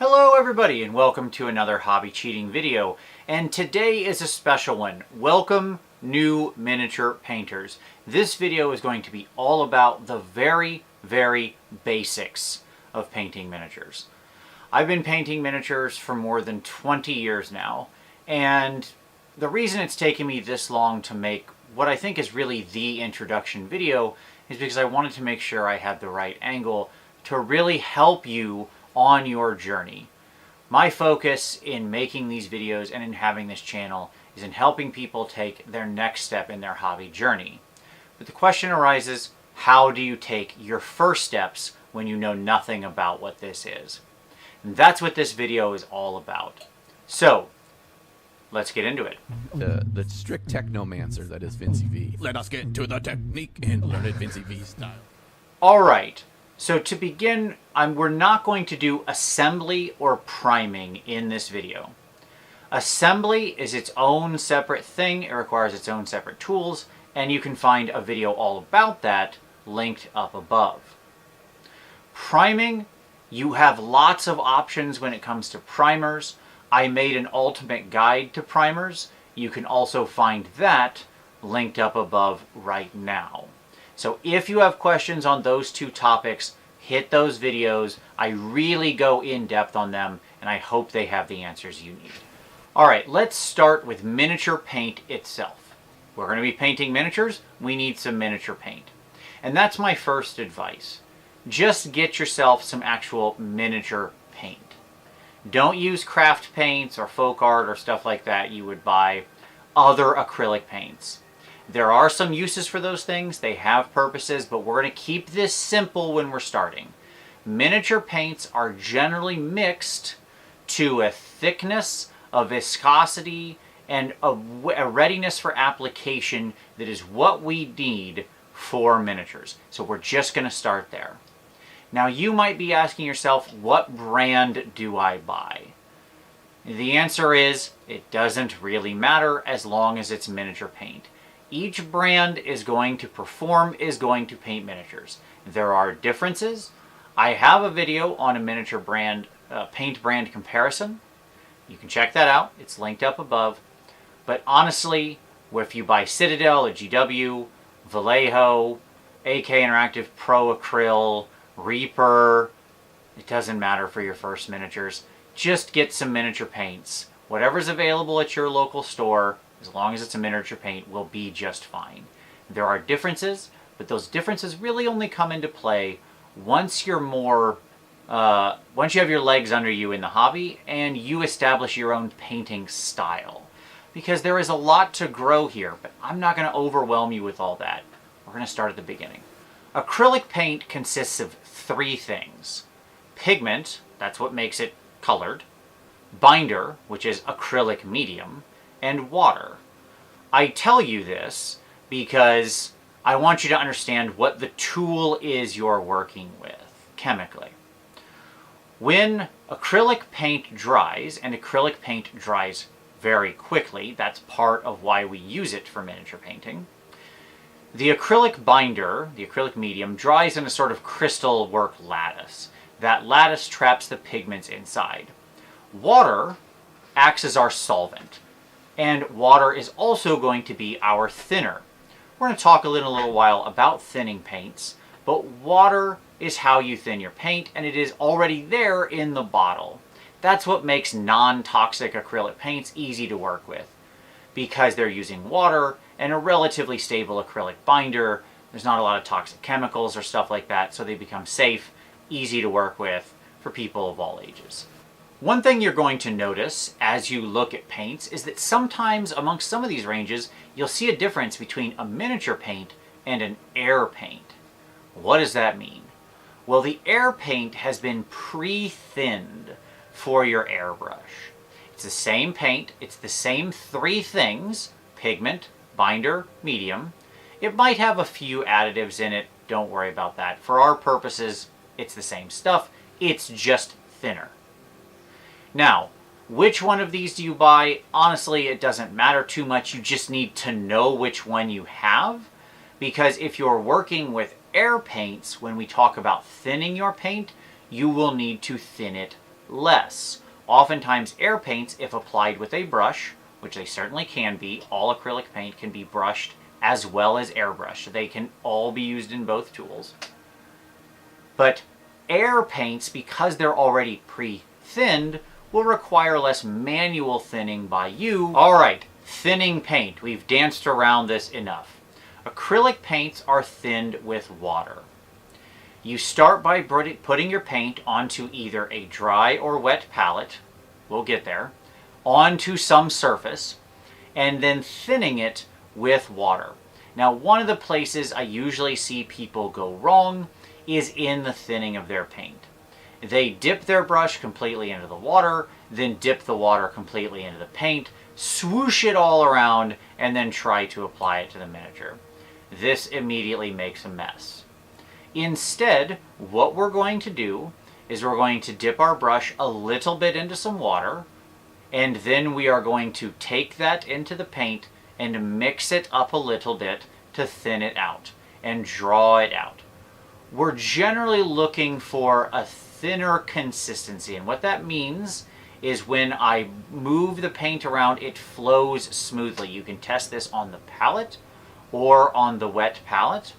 Hello everybody and welcome to another hobby cheating video, and today is a special one. Welcome new miniature painters. This video is going to be all about the very basics of painting miniatures. I've been painting miniatures for more than 20 years now, and the reason it's taken me this long to make what I think is really the introduction video is because I wanted to make sure I had the right angle to really help you on your journey. My focus in making these videos and in having this channel is in helping people take their next step in their hobby journey. But the question arises, how do you take your first steps when you know nothing about what this is? And that's what this video is all about. So, let's get into it. The strict technomancer that is Vincey V. Let us get to the technique and learn it Vincey V style. Alright, so to begin, we're not going to do assembly or priming in this video. Assembly is its own separate thing, it requires its own separate tools, and you can find a video all about that linked up above. Priming, you have lots of options when it comes to primers. I made an ultimate guide to primers. You can also find that linked up above right now. So if you have questions on those two topics, hit those videos. I really go in depth on them, and I hope they have the answers you need. Alright, let's start with miniature paint itself. We're going to be painting miniatures, we need some miniature paint. And that's my first advice. Just get yourself some actual miniature paint. Don't use craft paints or folk art or stuff like that you would buy other acrylic paints. There are some uses for those things, they have purposes, but we're going to keep this simple when we're starting. Miniature paints are generally mixed to a thickness, a viscosity, and a readiness for application that is what we need for miniatures. So we're just going to start there. Now you might be asking yourself, what brand do I buy? The answer is, it doesn't really matter as long as it's miniature paint. Each brand is going to paint miniatures. There are differences. I have a video on a miniature brand, paint brand comparison. You can check that out. It's linked up above. But honestly, if you buy Citadel, a GW, Vallejo, AK Interactive Pro Acryl, Reaper, it doesn't matter for your first miniatures. Just get some miniature paints. Whatever's available at your local store, as long as it's a miniature paint, will be just fine. There are differences, but those differences really only come into play once you're once you have your legs under you in the hobby and you establish your own painting style. Because there is a lot to grow here, but I'm not going to overwhelm you with all that. We're going to start at the beginning. Acrylic paint consists of three things. Pigment, that's what makes it colored. Binder, which is acrylic medium. And water. I tell you this because I want you to understand what the tool is you're working with chemically. When acrylic paint dries, and acrylic paint dries very quickly, that's part of why we use it for miniature painting, the acrylic binder, the acrylic medium, dries in a sort of crystal work lattice. That lattice traps the pigments inside. Water acts as our solvent. And water is also going to be our thinner. We're going to talk in a little while about thinning paints, but water is how you thin your paint, and it is already there in the bottle. That's what makes non-toxic acrylic paints easy to work with. Because they're using water and a relatively stable acrylic binder, there's not a lot of toxic chemicals or stuff like that, so they become safe, easy to work with for people of all ages. One thing you're going to notice as you look at paints is that sometimes amongst some of these ranges, you'll see a difference between a miniature paint and an air paint. What does that mean? Well, the air paint has been pre-thinned for your airbrush. It's the same paint, it's the same three things, pigment, binder, medium. It might have a few additives in it, don't worry about that. For our purposes, it's the same stuff, it's just thinner. Now, which one of these do you buy? Honestly, it doesn't matter too much. You just need to know which one you have. Because if you're working with air paints, when we talk about thinning your paint, you will need to thin it less. Oftentimes air paints, if applied with a brush, which they certainly can be, all acrylic paint can be brushed as well as airbrushed. They can all be used in both tools. But air paints, because they're already pre-thinned, will require less manual thinning by you. All right, thinning paint. We've danced around this enough. Acrylic paints are thinned with water. You start by putting your paint onto either a dry or wet palette, we'll get there, onto some surface, and then thinning it with water. Now, one of the places I usually see people go wrong is in the thinning of their paint. They dip their brush completely into the water, then dip the water completely into the paint, swoosh it all around, and then try to apply it to the miniature. This immediately makes a mess. Instead, what we're going to do is we're going to dip our brush a little bit into some water, and then we are going to take that into the paint and mix it up a little bit to thin it out and draw it out. We're generally looking for a thinner consistency, and what that means is when I move the paint around, it flows smoothly. You can test this on the palette or on the wet palette,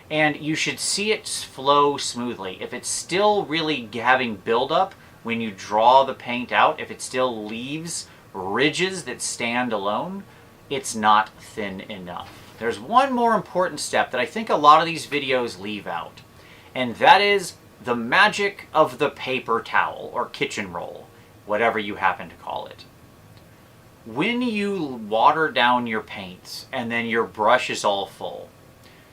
and you should see it flow smoothly. If it's still really having buildup when you draw the paint out, if it still leaves ridges that stand alone, it's not thin enough. There's one more important step that I think a lot of these videos leave out, and that is the magic of the paper towel or kitchen roll, whatever you happen to call it. When you water down your paints and then your brush is all full,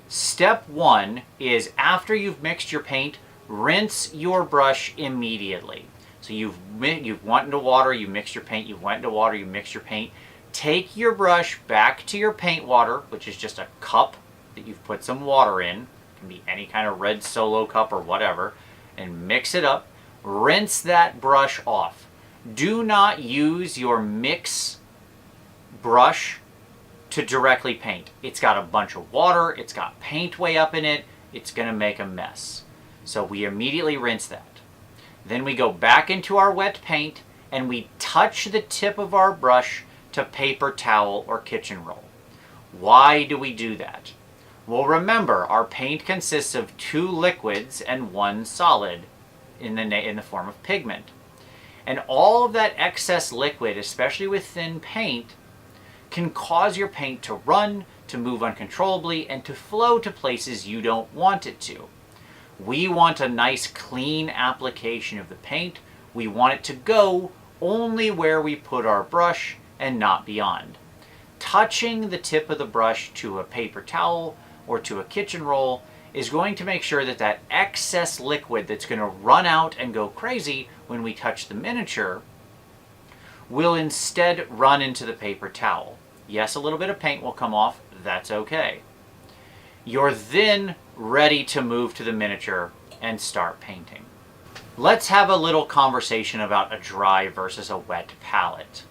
step one is after you've mixed your paint, rinse your brush immediately. So you've went into water, you mixed your paint, you went into water, you mixed your paint. Take your brush back to your paint water, which is just a cup that you've put some water in. It can be any kind of red Solo cup or whatever, and mix it up. Rinse that brush off. Do not use your mix brush to directly paint. It's got a bunch of water, it's got paint way up in it, it's going to make a mess. So we immediately rinse that. Then we go back into our wet paint and we touch the tip of our brush to paper towel or kitchen roll. Why do we do that? Well, remember, our paint consists of 2 liquids and 1 solid in the form of pigment. And all of that excess liquid, especially with thin paint, can cause your paint to run, to move uncontrollably, and to flow to places you don't want it to. We want a nice clean application of the paint. We want it to go only where we put our brush and not beyond. Touching the tip of the brush to a paper towel or to a kitchen roll is going to make sure that that excess liquid that's going to run out and go crazy when we touch the miniature will instead run into the paper towel. Yes, a little bit of paint will come off, that's okay. You're then ready to move to the miniature and start painting. Let's have a little conversation about a dry versus a wet palette.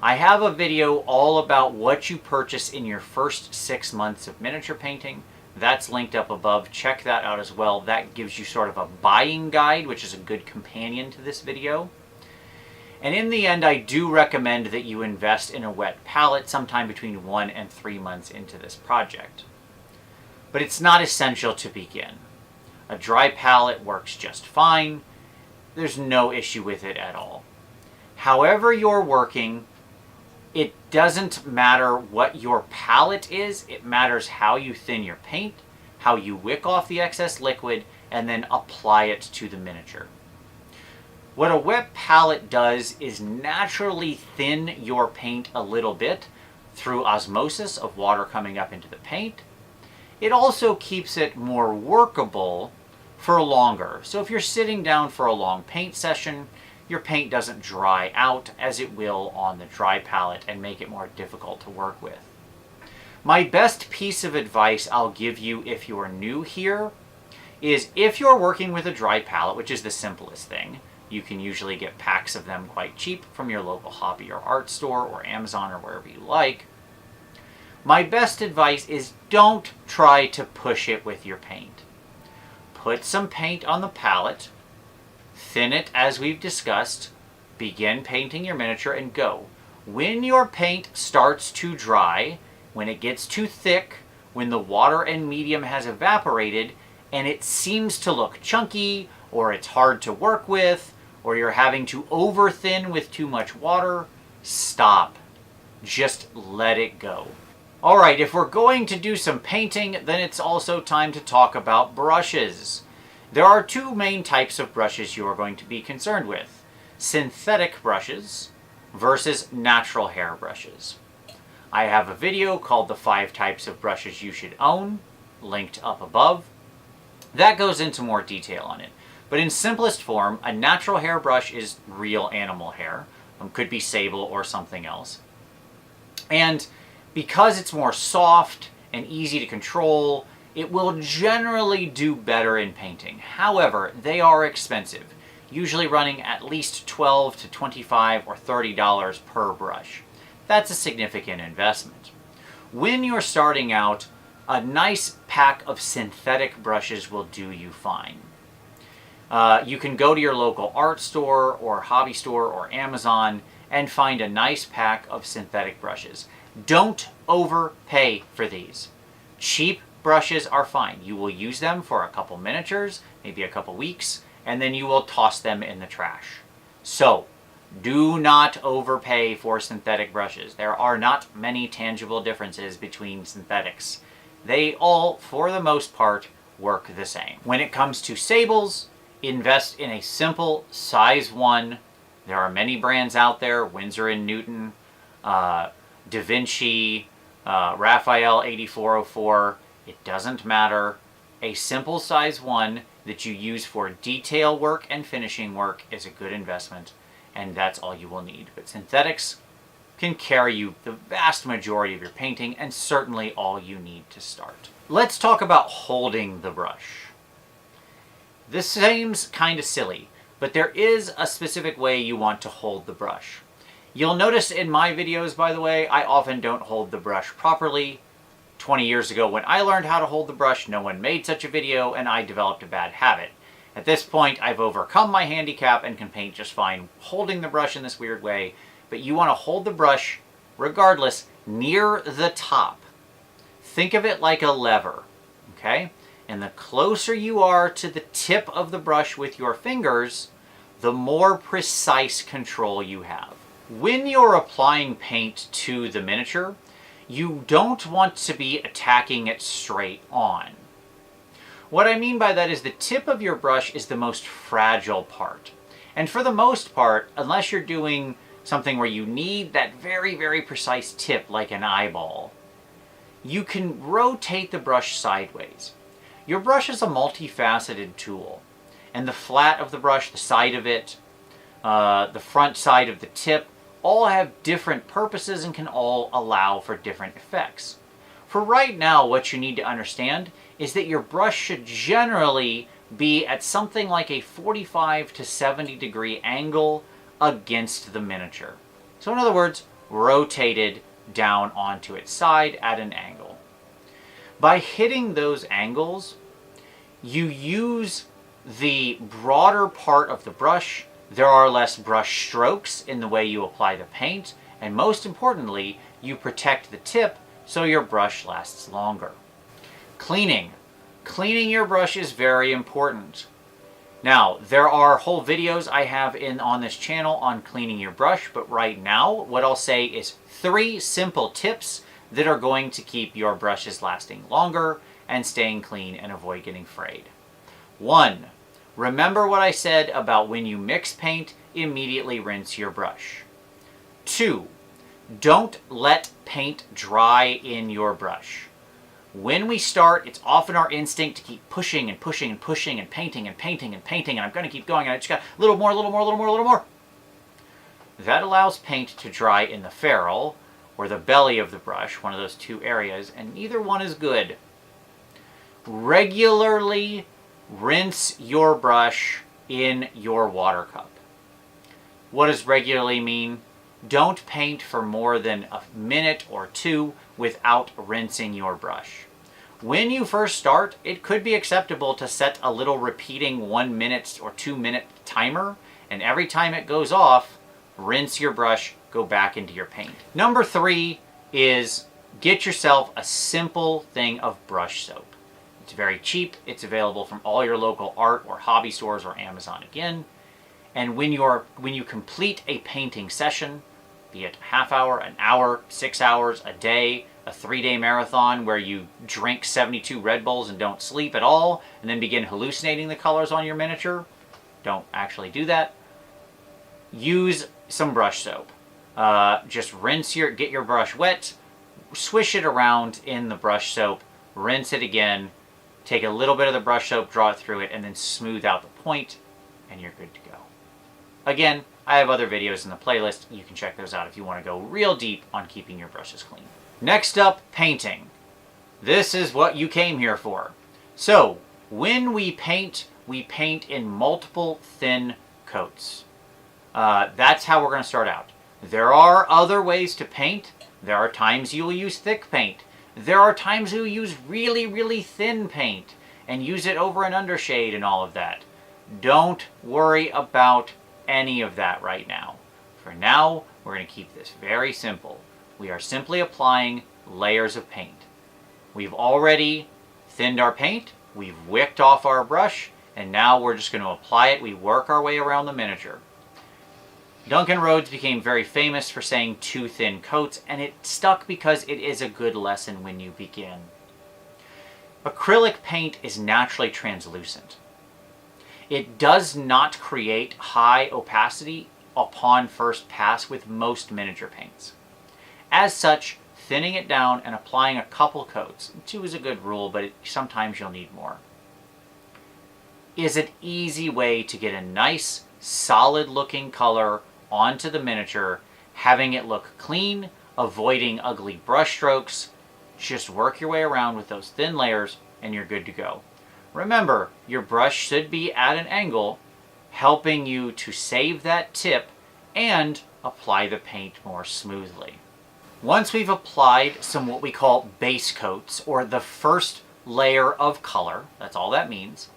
I have a video all about what you purchase in your first 6 months of miniature painting. That's linked up above. Check that out as well. That gives you sort of a buying guide, which is a good companion to this video. And in the end, I do recommend that you invest in a wet palette sometime between 1 and 3 months into this project. But it's not essential to begin. A dry palette works just fine. There's no issue with it at all. However you're working, it doesn't matter what your palette is. It matters how you thin your paint, how you wick off the excess liquid, and then apply it to the miniature. What a wet palette does is naturally thin your paint a little bit through osmosis of water coming up into the paint. It also keeps it more workable for longer. So if you're sitting down for a long paint session, your paint doesn't dry out as it will on the dry palette and make it more difficult to work with. My best piece of advice I'll give you if you're new here is if you're working with a dry palette, which is the simplest thing, you can usually get packs of them quite cheap from your local hobby or art store or Amazon or wherever you like. My best advice is don't try to push it with your paint. Put some paint on the palette, Thin it as we've discussed, begin painting your miniature, and go. When your paint starts to dry, when it gets too thick, when the water and medium has evaporated, and it seems to look chunky, or it's hard to work with, or you're having to over-thin with too much water, stop. Just let it go. Alright, if we're going to do some painting, then it's also time to talk about brushes. There are two main types of brushes you are going to be concerned with. Synthetic brushes versus natural hair brushes. I have a video called The 5 Types of Brushes You Should Own, linked up above. That goes into more detail on it. But in simplest form, a natural hair brush is real animal hair. Could be sable or something else. And because it's more soft and easy to control, it will generally do better in painting. However, they are expensive, usually running at least $12 to $25 or $30 per brush. That's a significant investment. When you're starting out, a nice pack of synthetic brushes will do you fine. You can go to your local art store or hobby store or Amazon and find a nice pack of synthetic brushes. Don't overpay for these. Cheap brushes are fine. You will use them for a couple miniatures, maybe a couple weeks, and then you will toss them in the trash. So, do not overpay for synthetic brushes. There are not many tangible differences between synthetics. They all, for the most part, work the same. When it comes to sables, invest in a simple size 1. There are many brands out there, Winsor & Newton, Da Vinci, Raphael 8404. It doesn't matter. A simple size 1 that you use for detail work and finishing work is a good investment, and that's all you will need. But synthetics can carry you the vast majority of your painting, and certainly all you need to start. Let's talk about holding the brush. This seems kind of silly, but there is a specific way you want to hold the brush. You'll notice in my videos, by the way, I often don't hold the brush properly. 20 years ago when I learned how to hold the brush, no one made such a video, and I developed a bad habit. At this point, I've overcome my handicap and can paint just fine holding the brush in this weird way, but you want to hold the brush, regardless, near the top. Think of it like a lever, okay? And the closer you are to the tip of the brush with your fingers, the more precise control you have. When you're applying paint to the miniature, you don't want to be attacking it straight on. What I mean by that is the tip of your brush is the most fragile part. And for the most part, unless you're doing something where you need that very, very precise tip like an eyeball, you can rotate the brush sideways. Your brush is a multifaceted tool, and the flat of the brush, the side of it, the front side of the tip, all have different purposes and can all allow for different effects. For right now, what you need to understand is that your brush should generally be at something like a 45 to 70 degree angle against the miniature. So in other words, rotated down onto its side at an angle. By hitting those angles, you use the broader part of the brush. There are less brush strokes in the way you apply the paint, and most importantly, you protect the tip so your brush lasts longer. Cleaning. Cleaning your brush is very important. Now, there are whole videos I have on this channel on cleaning your brush, but right now, what I'll say is 3 simple tips that are going to keep your brushes lasting longer and staying clean and avoid getting frayed. 1. Remember what I said about when you mix paint, immediately rinse your brush. 2. Don't let paint dry in your brush. When we start, it's often our instinct to keep pushing and pushing and pushing and painting and painting and painting, and I'm going to keep going, and I just got a little more, a little more, a little more, a little more. That allows paint to dry in the ferrule, or the belly of the brush, one of those 2 areas, and neither one is good. Regularly rinse your brush in your water cup. What does regularly mean? Don't paint for more than a minute or 2 without rinsing your brush. When you first start, it could be acceptable to set a little repeating 1 minute or 2 minute timer, and every time it goes off, rinse your brush, go back into your paint. Number 3 is get yourself a simple thing of brush soap. It's very cheap. It's available from all your local art or hobby stores or Amazon again. And when you complete a painting session, be it a half hour, an hour, 6 hours, a day, a 3-day marathon where you drink 72 Red Bulls and don't sleep at all, and then begin hallucinating the colors on your miniature, don't actually do that. Use some brush soap. Just get your brush wet, swish it around in the brush soap, rinse it again, take a little bit of the brush soap, draw it through it, and then smooth out the point, and you're good to go. Again, I have other videos in the playlist. You can check those out if you want to go real deep on keeping your brushes clean. Next up, painting. This is what you came here for. So, when we paint in multiple thin coats. That's how we're going to start out. There are other ways to paint. There are times you'll use thick paint. There are times you'll use really, really thin paint and use it over an undershade and all of that. Don't worry about any of that right now. For now, we're going to keep this very simple. We are simply applying layers of paint. We've already thinned our paint, we've wicked off our brush, and now we're just going to apply it. We work our way around the miniature. Duncan Rhodes became very famous for saying 2 thin coats, and it stuck because it is a good lesson when you begin. Acrylic paint is naturally translucent. It does not create high opacity upon first pass with most miniature paints. As such, thinning it down and applying a couple coats, 2 is a good rule, but sometimes you'll need more, is an easy way to get a nice, solid looking color onto the miniature, having it look clean, avoiding ugly brush strokes. Just work your way around with those thin layers and you're good to go. Remember, your brush should be at an angle, helping you to save that tip and apply the paint more smoothly. Once we've applied some what we call base coats, or the first layer of color, that's all that means,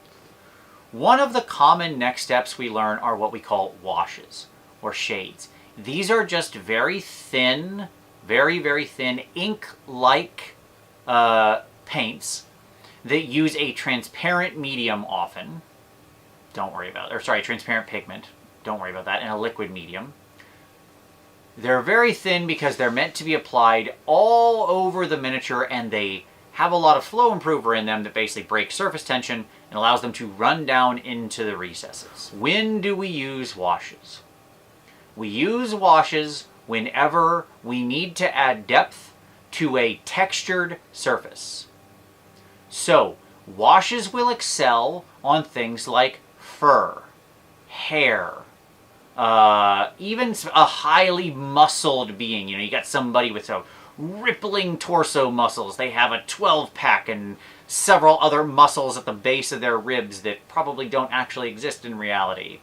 one of the common next steps we learn are what we call washes or shades. These are just very thin, very, very thin ink-like paints that use a transparent medium often. Don't worry about it. Or sorry, transparent pigment. Don't worry about that. And a liquid medium. They're very thin because they're meant to be applied all over the miniature, and they have a lot of flow improver in them that basically breaks surface tension and allows them to run down into the recesses. When do we use washes? We use washes whenever we need to add depth to a textured surface. So, washes will excel on things like fur, hair, even a highly muscled being. You got somebody with a rippling torso muscles. They have a 12-pack and several other muscles at the base of their ribs that probably don't actually exist in reality.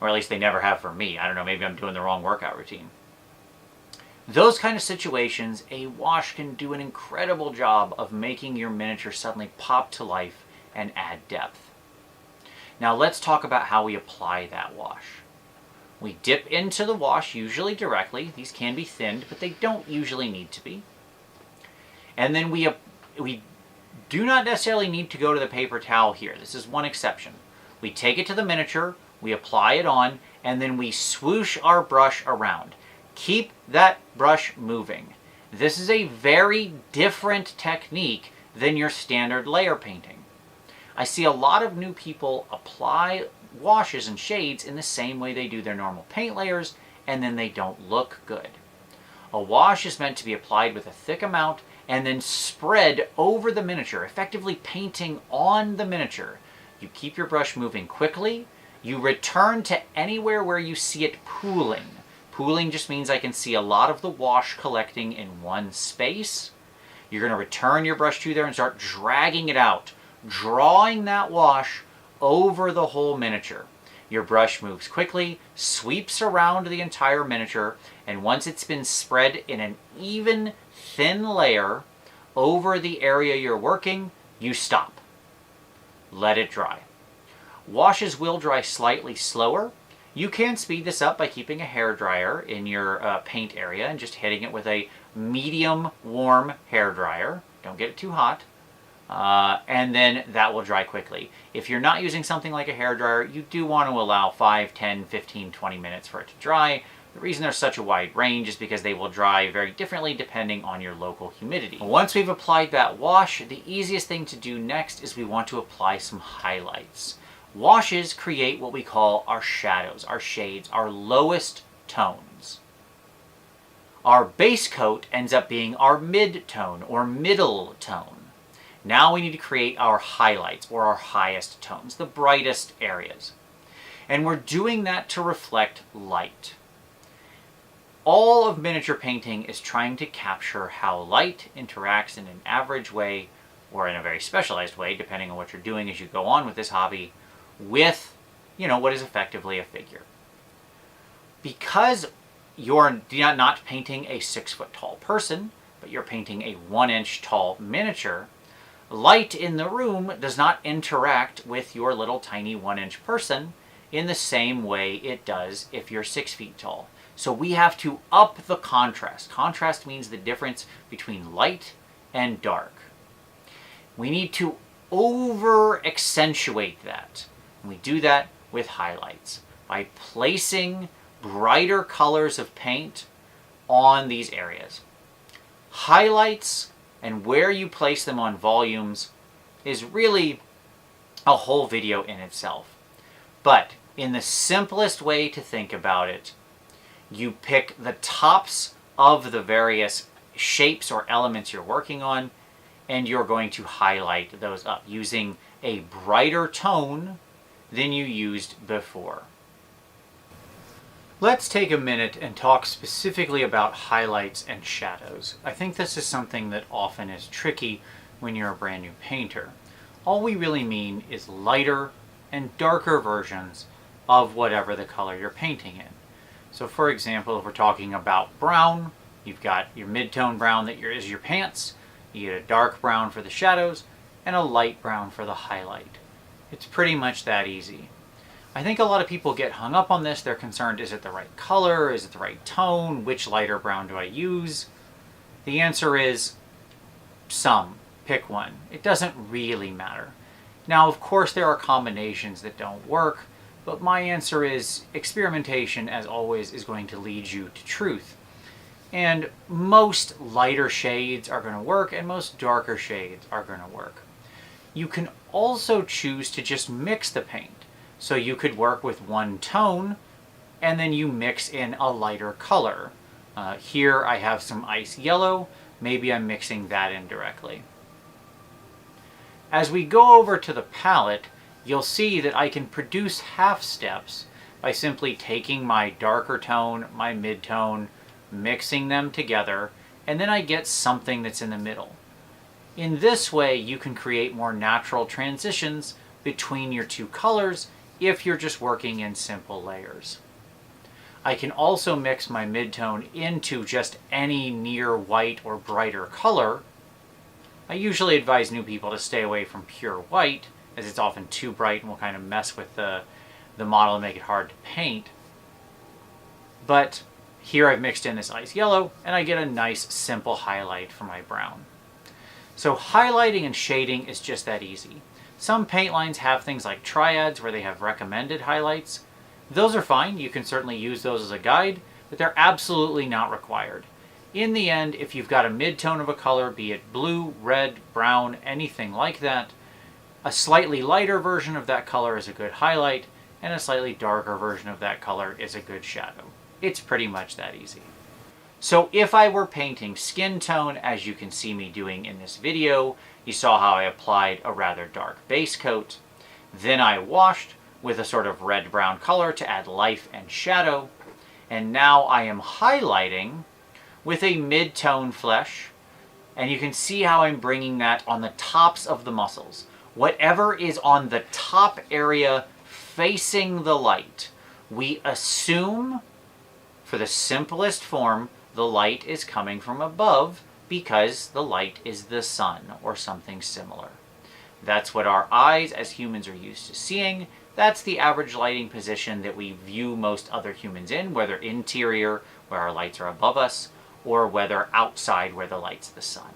Or at least they never have for me. I don't know, maybe I'm doing the wrong workout routine. Those kind of situations, a wash can do an incredible job of making your miniature suddenly pop to life and add depth. Now let's talk about how we apply that wash. We dip into the wash, usually directly. These can be thinned, but they don't usually need to be. And then we do not necessarily need to go to the paper towel here. This is one exception. We take it to the miniature, we apply it on, and then we swoosh our brush around. Keep that brush moving. This is a very different technique than your standard layer painting. I see a lot of new people apply washes and shades in the same way they do their normal paint layers, and then they don't look good. A wash is meant to be applied with a thick amount and then spread over the miniature, effectively painting on the miniature. You keep your brush moving quickly. You return to anywhere where you see it pooling. Pooling just means I can see a lot of the wash collecting in one space. You're going to return your brush to there and start dragging it out, drawing that wash over the whole miniature. Your brush moves quickly, sweeps around the entire miniature, and once it's been spread in an even, thin layer over the area you're working, you stop. Let it dry. Washes will dry slightly slower. You can speed this up by keeping a hairdryer in your paint area and just hitting it with a medium warm hairdryer. Don't get it too hot. And then that will dry quickly. If you're not using something like a hairdryer, you do want to allow 5, 10, 15, 20 minutes for it to dry. The reason there's such a wide range is because they will dry very differently depending on your local humidity. Once we've applied that wash, the easiest thing to do next is we want to apply some highlights. Washes create what we call our shadows, our shades, our lowest tones. Our base coat ends up being our mid-tone or middle tone. Now we need to create our highlights or our highest tones, the brightest areas. And we're doing that to reflect light. All of miniature painting is trying to capture how light interacts in an average way or in a very specialized way, depending on what you're doing as you go on with this hobby, with, what is effectively a figure. Because you're not painting a 6-foot tall person, but you're painting a 1-inch tall miniature, light in the room does not interact with your little tiny 1-inch person in the same way it does if you're 6 feet tall. So we have to up the contrast. Contrast means the difference between light and dark. We need to over-accentuate that. And we do that with highlights by placing brighter colors of paint on these areas. Highlights and where you place them on volumes is really a whole video in itself. But in the simplest way to think about it, you pick the tops of the various shapes or elements you're working on, and you're going to highlight those up using a brighter tone than you used before. Let's take a minute and talk specifically about highlights and shadows. I think this is something that often is tricky when you're a brand new painter. All we really mean is lighter and darker versions of whatever the color you're painting in. So for example, if we're talking about brown, you've got your mid-tone brown that is your pants, you get a dark brown for the shadows, and a light brown for the highlight. It's pretty much that easy. I think a lot of people get hung up on this. They're concerned, is it the right color? Is it the right tone? Which lighter brown do I use? The answer is some. Pick one. It doesn't really matter. Now, of course, there are combinations that don't work, but my answer is experimentation, as always, is going to lead you to truth. And most lighter shades are going to work, and most darker shades are going to work. You can also choose to just mix the paint. So you could work with one tone, and then you mix in a lighter color. Here I have some ice yellow. Maybe I'm mixing that in directly. As we go over to the palette, you'll see that I can produce half steps by simply taking my darker tone, my mid-tone, mixing them together, and then I get something that's in the middle. In this way, you can create more natural transitions between your two colors if you're just working in simple layers. I can also mix my mid-tone into just any near white or brighter color. I usually advise new people to stay away from pure white, as it's often too bright and will kind of mess with the model and make it hard to paint. But here I've mixed in this ice yellow, and I get a nice simple highlight for my brown. So highlighting and shading is just that easy. Some paint lines have things like triads where they have recommended highlights. Those are fine. You can certainly use those as a guide, but they're absolutely not required. In the end, if you've got a mid-tone of a color, be it blue, red, brown, anything like that, a slightly lighter version of that color is a good highlight, and a slightly darker version of that color is a good shadow. It's pretty much that easy. So if I were painting skin tone, as you can see me doing in this video, you saw how I applied a rather dark base coat. Then I washed with a sort of red-brown color to add life and shadow. And now I am highlighting with a mid-tone flesh. And you can see how I'm bringing that on the tops of the muscles. Whatever is on the top area facing the light, we assume, for the simplest form, the light is coming from above because the light is the sun or something similar. That's what our eyes as humans are used to seeing. That's the average lighting position that we view most other humans in, whether interior, where our lights are above us, or whether outside, where the light's the sun.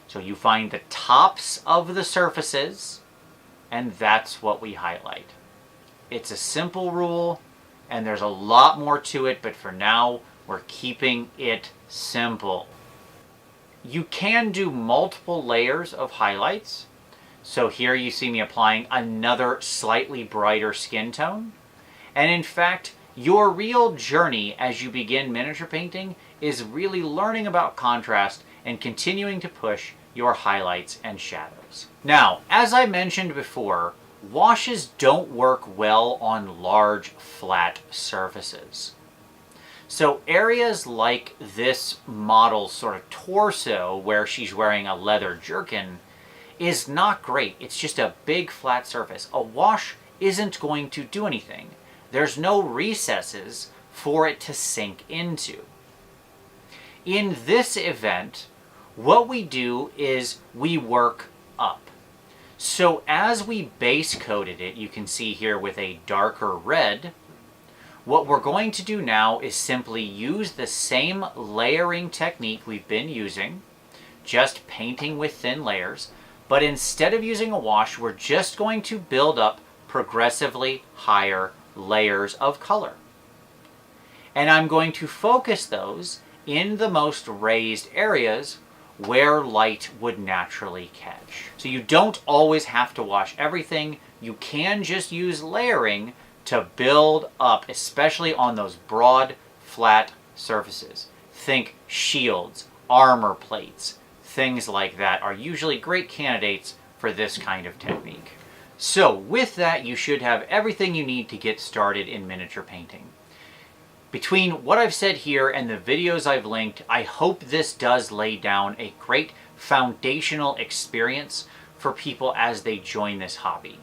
So you find the tops of the surfaces, and that's what we highlight. It's a simple rule, and there's a lot more to it, but for now, we're keeping it simple. You can do multiple layers of highlights. So here you see me applying another slightly brighter skin tone. And in fact, your real journey as you begin miniature painting is really learning about contrast and continuing to push your highlights and shadows. Now, as I mentioned before, washes don't work well on large, flat surfaces. So areas like this model's sort of torso, where she's wearing a leather jerkin, is not great. It's just a big flat surface. A wash isn't going to do anything. There's no recesses for it to sink into. In this event, what we do is we work up. So as we base coated it, you can see here with a darker red, what we're going to do now is simply use the same layering technique we've been using, just painting with thin layers, but instead of using a wash, we're just going to build up progressively higher layers of color. And I'm going to focus those in the most raised areas where light would naturally catch. So you don't always have to wash everything. You can just use layering to build up, especially on those broad, flat surfaces. Think shields, armor plates, things like that are usually great candidates for this kind of technique. So with that, you should have everything you need to get started in miniature painting. Between what I've said here and the videos I've linked, I hope this does lay down a great foundational experience for people as they join this hobby.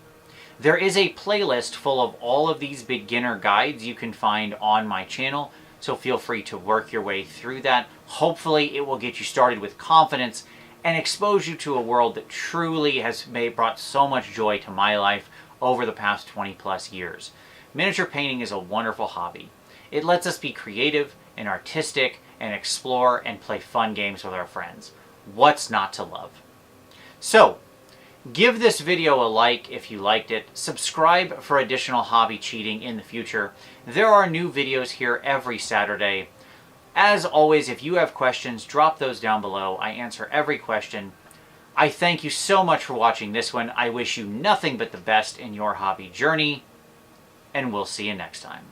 There is a playlist full of all of these beginner guides you can find on my channel, so feel free to work your way through that. Hopefully it will get you started with confidence and expose you to a world that truly has brought so much joy to my life over the past 20 plus years. Miniature painting is a wonderful hobby. It lets us be creative and artistic and explore and play fun games with our friends. What's not to love? So, give this video a like if you liked it. Subscribe for additional hobby cheating in the future. There are new videos here every Saturday. As always, if you have questions, drop those down below. I answer every question. I thank you so much for watching this one. I wish you nothing but the best in your hobby journey, and we'll see you next time.